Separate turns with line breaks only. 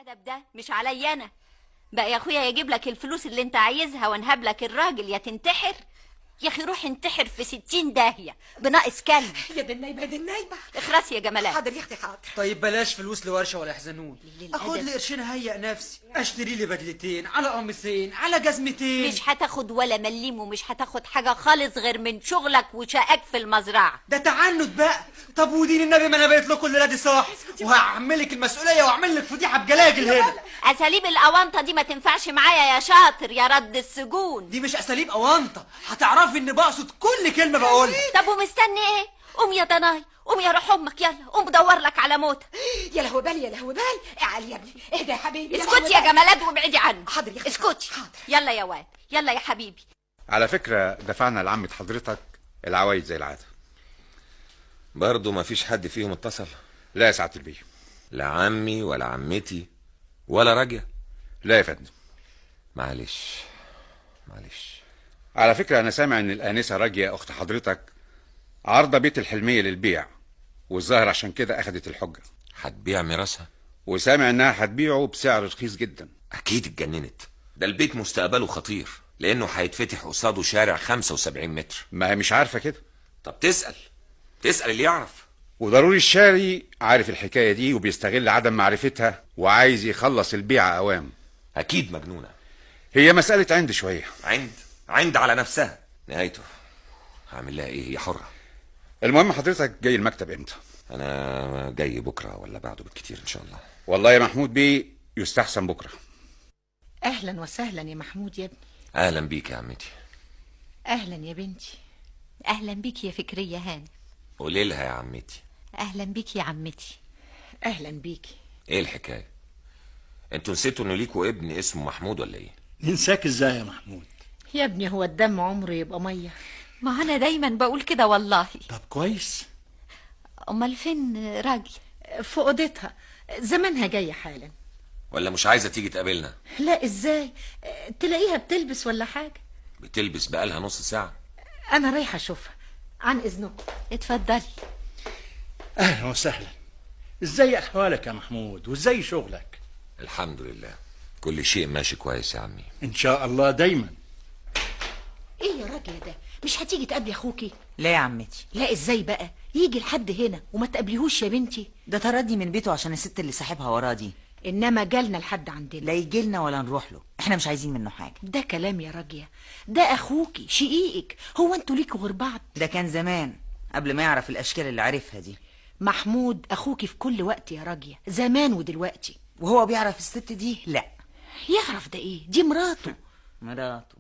الادب ده مش عليا انا بقى يا اخويا. يجيب لك الفلوس اللي انت عايزها وانهب لك الراجل، يا تنتحر يا اخي. روح انتحر في 60 داهيه بناقص كلب.
يا دي النايبه يا دي النايبه.
اخرس يا جمالات.
حاضر يا اختي حاضر.
طيب بلاش فلوس لورشه ولا يحزنون، اخد لي قرشين هيئ نفسي، اشتري لي بدلتين على قميصين على جزمتين.
مش هتاخد ولا مليم ومش هتاخد حاجه خالص غير من شغلك وشقاك في المزرعه.
ده تعنت بقى. طب ودين النبي ما انا بقيت لكم الليله دي صح، وهعملك المسؤوليه واعمل لك فضيحه بجلاجل هنا.
اساليب الاونطه دي ما تنفعش معايا يا شاطر يا رد السجون.
دي مش اساليب اونطه، هتعرفي اني بقصد كل كلمه بقولها.
طب ومستني ايه؟ قوم يا ضناي، قوم يا روح امك، يلا قوم دور لك على موت.
يا لهو بالي يا لهو بالي. اعلي يا ابني اهدى يا حبيبي.
اسكتي يا جمالات وابعدي عنه.
حاضر يا اختي.
اسكتي.
حاضر.
يلا يا واد، يلا يا حبيبي.
على فكرة دفعنا لعمة حضرتك العوايد زي العادة.
برضه ما فيش حد فيهم اتصل؟
لا يا سعادة البيه.
لا عمي ولا عمتي ولا راجية؟
لا يا فندم.
معلش.
على فكرة أنا سامع إن الآنسة راجية أخت حضرتك عارضة بيت الحلمية للبيع، والظاهر عشان كده أخدت الحجة.
هتبيع ميراثها؟
وسامع إنها هتبيعه بسعر رخيص جدا.
أكيد اتجننت، ده البيت مستقبله خطير لأنه هيتفتح قصاده شارع 75 متر.
ما هي مش عارفة كده.
طب تسأل اللي يعرف.
وضروري الشاري عارف الحكاية دي وبيستغل عدم معرفتها وعايز يخلص البيعة أوام.
أكيد مجنونة.
هي مسألة عند شوية.
عند على نفسها نهايته. هعمل لها إيه؟ هي حرة.
المهم حضرتك جاي المكتب امتى؟
أنا جاي بكرة ولا بعده بالكتير إن شاء الله.
والله يا محمود بيه يستحسن بكرة.
اهلا وسهلا يا محمود يا ابني.
أهلا بيك يا عمتي.
اهلا يا بنتي.
اهلا بيك يا فكرية هاني.
قولي لها يا عمتي.
اهلا بيك يا عمتي.
اهلا بيكي.
إيه الحكاية؟ انتوا نسيتوا إنه ليكوا ابن اسمه محمود ولا إيه؟
ننساك ازاي يا محمود؟
يا ابني هو الدم عمره يبقى ميه؟
ما انا دايما بقول كده والله.
طب كويس.
امال فين راجي؟
في اوضتها، زمانها جايه حالا.
ولا مش عايزة تيجي تقابلنا؟
لا ازاي؟ تلاقيها بتلبس ولا حاجه؟
بتلبس بقالها نص ساعة.
انا رايحه اشوفها، عن اذنكم.
اتفضلي.
اهلا وسهلا. ازاي احوالك يا محمود وازاي شغلك؟
الحمد لله، كل شيء ماشي كويس يا عمي.
ان شاء الله دايما.
ايه يا راجل ده؟ مش هتيجي تقابلي اخوكي؟
لا يا عمتي.
لا ازاي بقى؟ يجي لحد هنا وما تقابليهوش يا بنتي؟
ده طردني من بيته عشان الست اللي صاحبها وراه دي.
انما جالنا لحد عندنا.
لا يجيلنا ولا نروح له، احنا مش عايزين منه حاجه.
ده كلام يا راجية، ده اخوكي شقيقك، هو انتوا ليكوا غير بعض؟
ده كان زمان قبل ما يعرف الاشكال اللي عارفها دي.
محمود اخوكي في كل وقت يا راجية، زمان ودلوقتي.
وهو بيعرف الست دي؟ لا.
يعرف ده ايه؟ دي مراته.
مراته